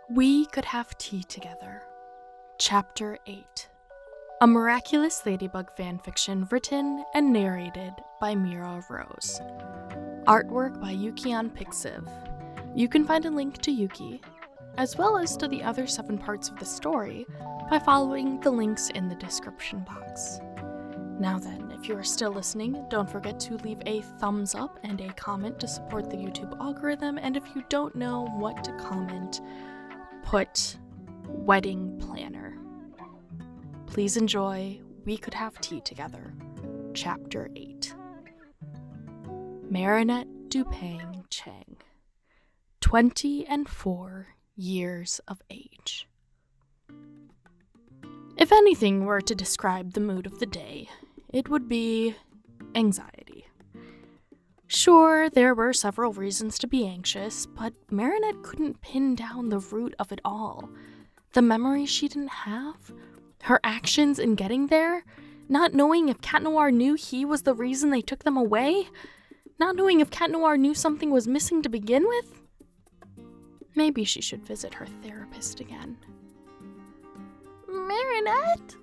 We Could Have Tea Together. Chapter 8. A Miraculous Ladybug Fanfiction written and narrated by Mira Rose. Artwork by Yuki on Pixiv. You can find a link to Yuki, as well as to the other 7 parts of the story, by following the links in the description box. Now then, if you are still listening, don't forget to leave a thumbs up and a comment to support the YouTube algorithm, and if you don't know what to comment, put wedding planner. Please enjoy We Could Have Tea Together, Chapter 8. Marinette Dupang Chang, 24 years of age. If anything were to describe the mood of the day, it would be anxiety. Sure, there were several reasons to be anxious, but Marinette couldn't pin down the root of it all. The memories she didn't have, her actions in getting there, not knowing if Cat Noir knew he was the reason they took them away, not knowing if Cat Noir knew something was missing to begin with. Maybe she should visit her therapist again. Marinette?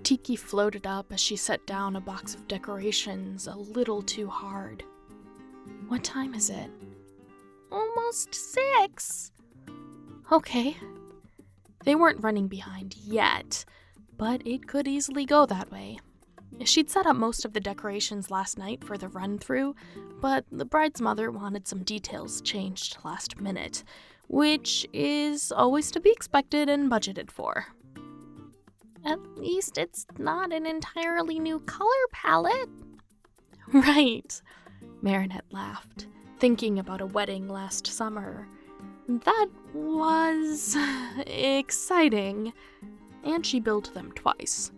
Tiki floated up as she set down a box of decorations a little too hard. What time is it? Almost 6. Okay. They weren't running behind yet, but it could easily go that way. She'd set up most of the decorations last night for the run-through, but the bride's mother wanted some details changed last minute, which is always to be expected and budgeted for. At least it's not an entirely new color palette. Right, Marinette laughed, thinking about a wedding last summer. That was exciting, and she built them twice.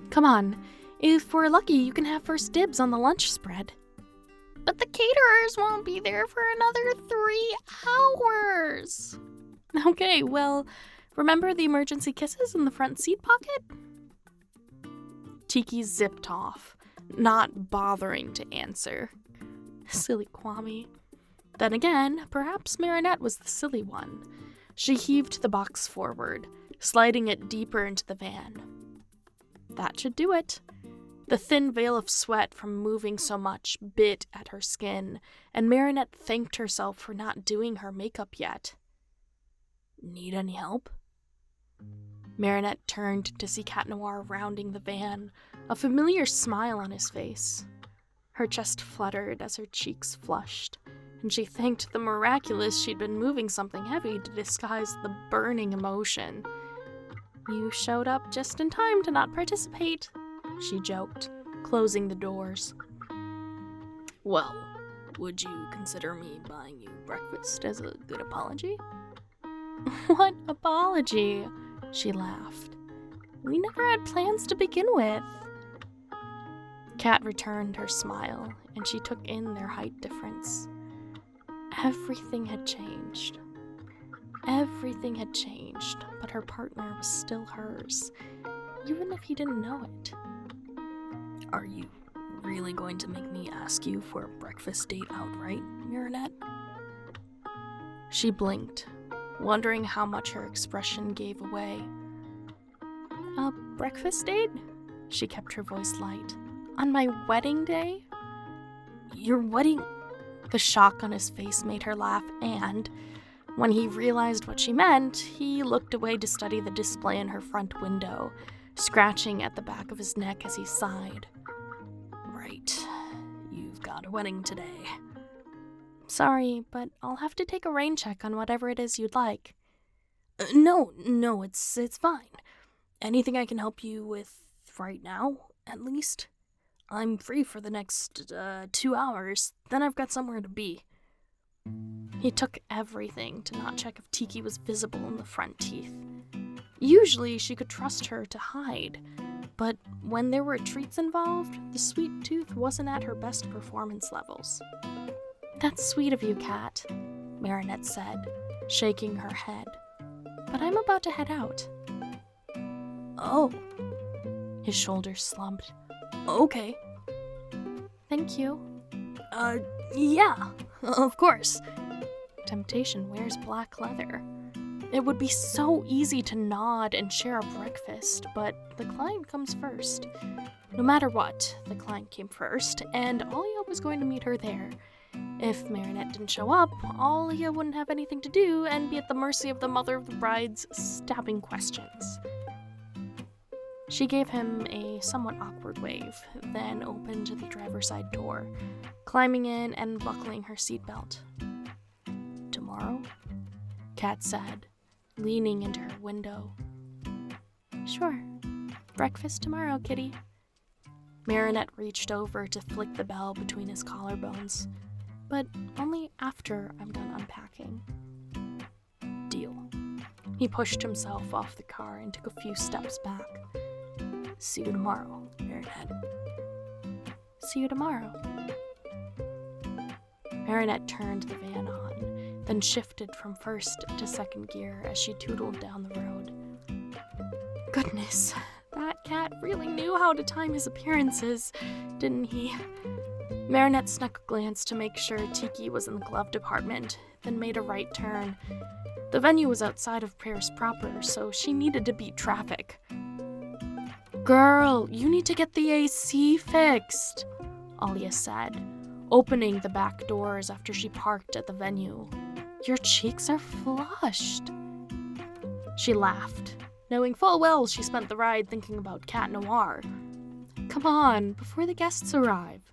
Come on, if we're lucky, you can have first dibs on the lunch spread. But the caterers won't be there for another 3 hours. Okay, well, remember the emergency kisses in the front seat pocket? Tiki zipped off, not bothering to answer. Silly Kwame. Then again, perhaps Marinette was the silly one. She heaved the box forward, sliding it deeper into the van. That should do it. The thin veil of sweat from moving so much bit at her skin, and Marinette thanked herself for not doing her makeup yet. Need any help? Marinette turned to see Cat Noir rounding the van, a familiar smile on his face. Her chest fluttered as her cheeks flushed, and she thanked the miraculous she'd been moving something heavy to disguise the burning emotion. You showed up just in time to not participate, she joked, closing the doors. Well, would you consider me buying you breakfast as a good apology? What apology? She laughed. We never had plans to begin with. Cat returned her smile, and she took in their height difference. Everything had changed. Everything had changed, but her partner was still hers, even if he didn't know it. Are you really going to make me ask you for a breakfast date outright, Marinette? She blinked, wondering how much her expression gave away. A breakfast date? She kept her voice light. On my wedding day? Your wedding? The shock on his face made her laugh, and when he realized what she meant, he looked away to study the display in her front window, scratching at the back of his neck as he sighed. Right, you've got a wedding today. Sorry, but I'll have to take a rain check on whatever it is you'd like. No, it's fine. Anything I can help you with right now, at least? I'm free for the next 2 hours, then I've got somewhere to be. He took everything to not check if Tiki was visible in the front teeth. Usually she could trust her to hide, but when there were treats involved, the sweet tooth wasn't at her best performance levels. That's sweet of you, Cat, Marinette said, shaking her head. But I'm about to head out. Oh. His shoulders slumped. Okay. Thank you. Yeah, of course. Temptation wears black leather. It would be so easy to nod and share a breakfast, but the client comes first. No matter what, the client came first, and Alia was going to meet her there. If Marinette didn't show up, Alia wouldn't have anything to do and be at the mercy of the mother of the bride's stabbing questions. She gave him a somewhat awkward wave, then opened the driver's side door, climbing in and buckling her seatbelt. "Tomorrow?" Cat said, leaning into her window. "Sure. Breakfast tomorrow, kitty." Marinette reached over to flick the bell between his collarbones, but only after I'm done unpacking. "Deal." He pushed himself off the car and took a few steps back. "See you tomorrow, Marinette." "See you tomorrow." Marinette turned the van on, then shifted from first to second gear as she tootled down the road. Goodness, that cat really knew how to time his appearances, didn't he? Marinette snuck a glance to make sure Tiki was in the glove department, then made a right turn. The venue was outside of Paris proper, so she needed to beat traffic. "Girl, you need to get the AC fixed," Alia said, opening the back doors after she parked at the venue. "Your cheeks are flushed." She laughed, knowing full well she spent the ride thinking about Cat Noir. "Come on, before the guests arrive."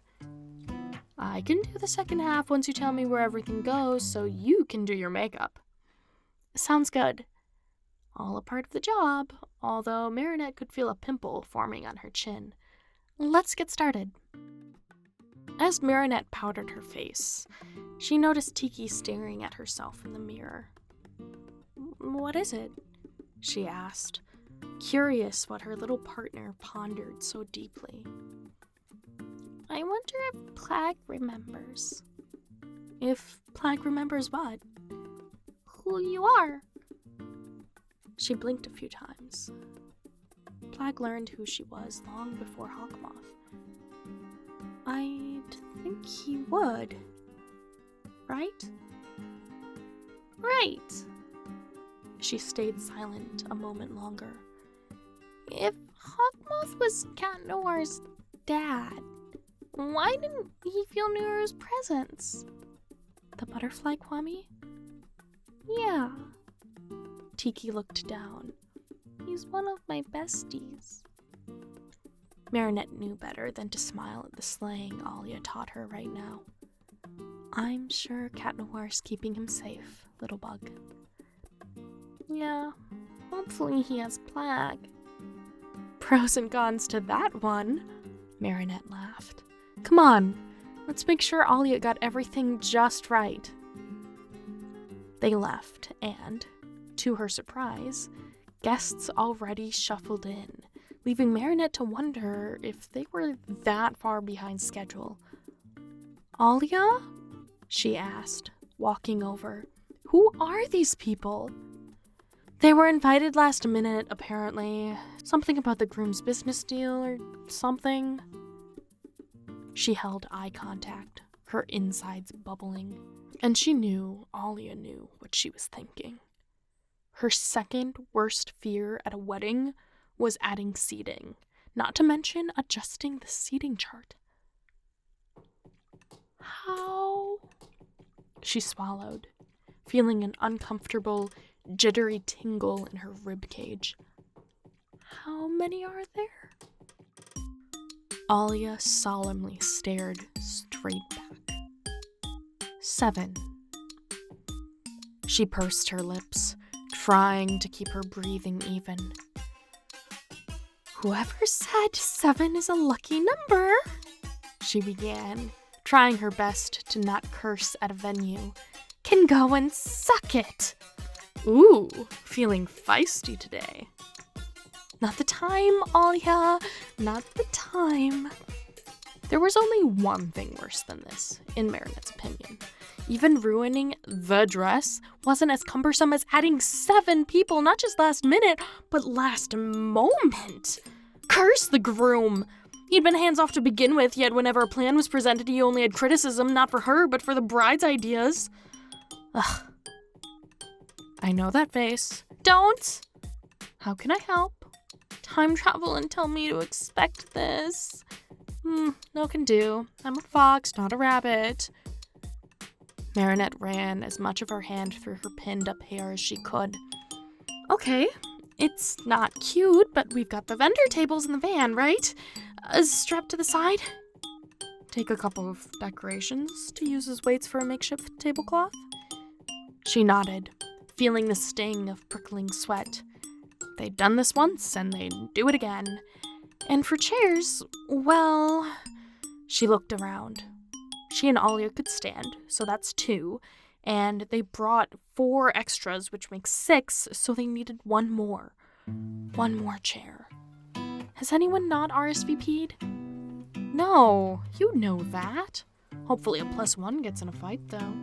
"I can do the second half once you tell me where everything goes so you can do your makeup." "Sounds good." All a part of the job, although Marinette could feel a pimple forming on her chin. "Let's get started." As Marinette powdered her face, she noticed Tiki staring at herself in the mirror. "What is it?" she asked, curious what her little partner pondered so deeply. "I wonder if Plag remembers." "If Plag remembers what?" "Who you are." She blinked a few times. Plag learned who she was long before Hawkmoth. "I'd think he would. Right?" "Right." She stayed silent a moment longer. "If Hawkmoth was Cat Noir's dad, why didn't he feel Noir's presence?" "The butterfly Kwame?" "Yeah." Tiki looked down. "He's one of my besties." Marinette knew better than to smile at the slang Alia taught her right now. "I'm sure Cat Noir's keeping him safe, little bug." "Yeah, hopefully he has Plag." "Pros and cons to that one," Marinette laughed. "Come on, let's make sure Alia got everything just right." They left, and, to her surprise, guests already shuffled in, leaving Marinette to wonder if they were that far behind schedule. "Alia?" she asked, walking over. "Who are these people?" "They were invited last minute, apparently. Something about the groom's business deal or something." She held eye contact, her insides bubbling, and she knew Alia knew what she was thinking. Her second worst fear at a wedding was adding seating, not to mention adjusting the seating chart. "How?" She swallowed, feeling an uncomfortable, jittery tingle in her rib cage. "How many are there?" Alia solemnly stared straight back. 7. She pursed her lips, trying to keep her breathing even. "Whoever said 7 is a lucky number," she began, trying her best to not curse at a venue, "can go and suck it." "Ooh, feeling feisty today." "Not the time, Alia, not the time." There was only one thing worse than this, in Marinette's opinion. Even ruining the dress wasn't as cumbersome as adding 7 people, not just last minute, but last moment. Curse the groom! He'd been hands off to begin with, yet whenever a plan was presented, he only had criticism, not for her, but for the bride's ideas. Ugh. I know that face. Don't! How can I help? Time travel and tell me to expect this. No can do. I'm a fox, not a rabbit. Marinette ran as much of her hand through her pinned-up hair as she could. Okay, it's not cute, but we've got the vendor tables in the van, right? Strapped to the side. Take a couple of decorations to use as weights for a makeshift tablecloth. She nodded, feeling the sting of prickling sweat. They'd done this once, and they'd do it again. And for chairs, well... She looked around. She and Alia could stand, so that's 2, and they brought 4 extras, which makes 6, so they needed 1 more. 1 more chair. Has anyone not RSVP'd? No, you know that. Hopefully a +1 gets in a fight, though.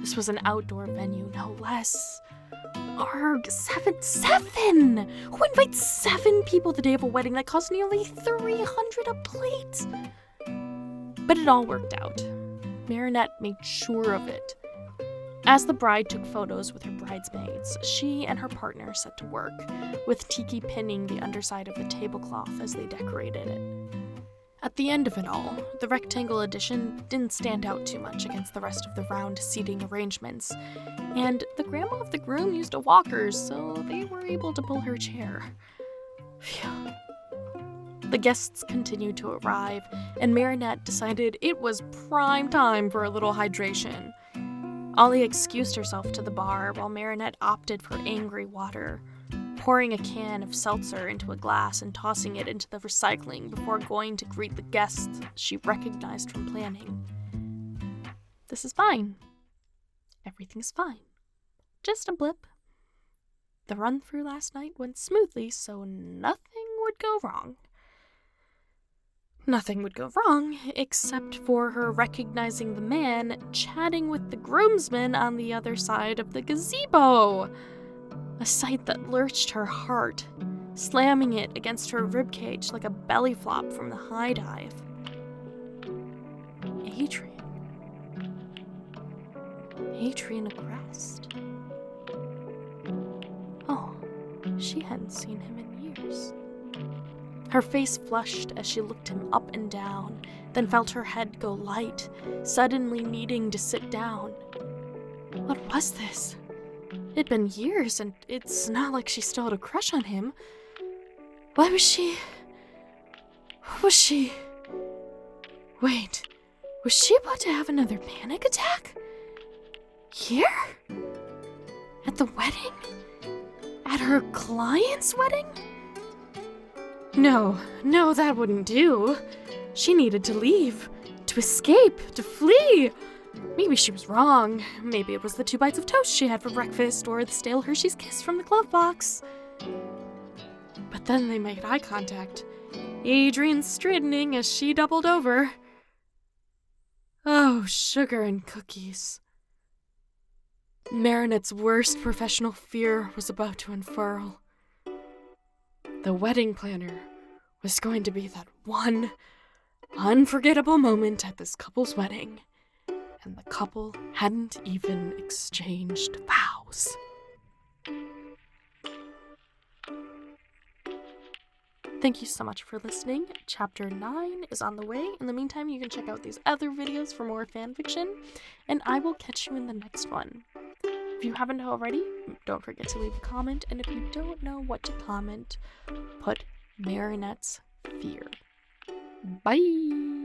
This was an outdoor venue, no less. Arg, 7! Who invites 7 people the day of a wedding that costs nearly $300 a plate? But it all worked out. Marinette made sure of it. As the bride took photos with her bridesmaids, she and her partner set to work, with Tiki pinning the underside of the tablecloth as they decorated it. At the end of it all, the rectangle edition didn't stand out too much against the rest of the round seating arrangements, and the grandma of the groom used a walker, so they were able to pull her chair. Phew. The guests continued to arrive, and Marinette decided it was prime time for a little hydration. Ollie excused herself to the bar, while Marinette opted for angry water, pouring a can of seltzer into a glass and tossing it into the recycling before going to greet the guests she recognized from planning. This is fine. Everything's fine. Just a blip. The run-through last night went smoothly, so nothing would go wrong. Nothing would go wrong, except for her recognizing the man chatting with the groomsmen on the other side of the gazebo. A sight that lurched her heart, slamming it against her ribcage like a belly flop from the high dive. Adrien Agreste. Oh, she hadn't seen him in years. Her face flushed as she looked him up and down, then felt her head go light, suddenly needing to sit down. What was this? It'd been years, and it's not like she still had a crush on him. Why was she... Wait, was she about to have another panic attack? Here? At the wedding? At her client's wedding? No, that wouldn't do. She needed to leave, to escape, to flee. Maybe she was wrong. Maybe it was the 2 bites of toast she had for breakfast, or the stale Hershey's Kiss from the glove box. But then they made eye contact, Adrien straightening as she doubled over. Oh, sugar and cookies. Marinette's worst professional fear was about to unfurl. The wedding planner was going to be that one unforgettable moment at this couple's wedding, and the couple hadn't even exchanged vows. Thank you so much for listening. Chapter 9 is on the way. In the meantime, you can check out these other videos for more fanfiction, and I will catch you in the next one. If you haven't already, don't forget to leave a comment, and if you don't know what to comment, put Marinette's fear. Bye!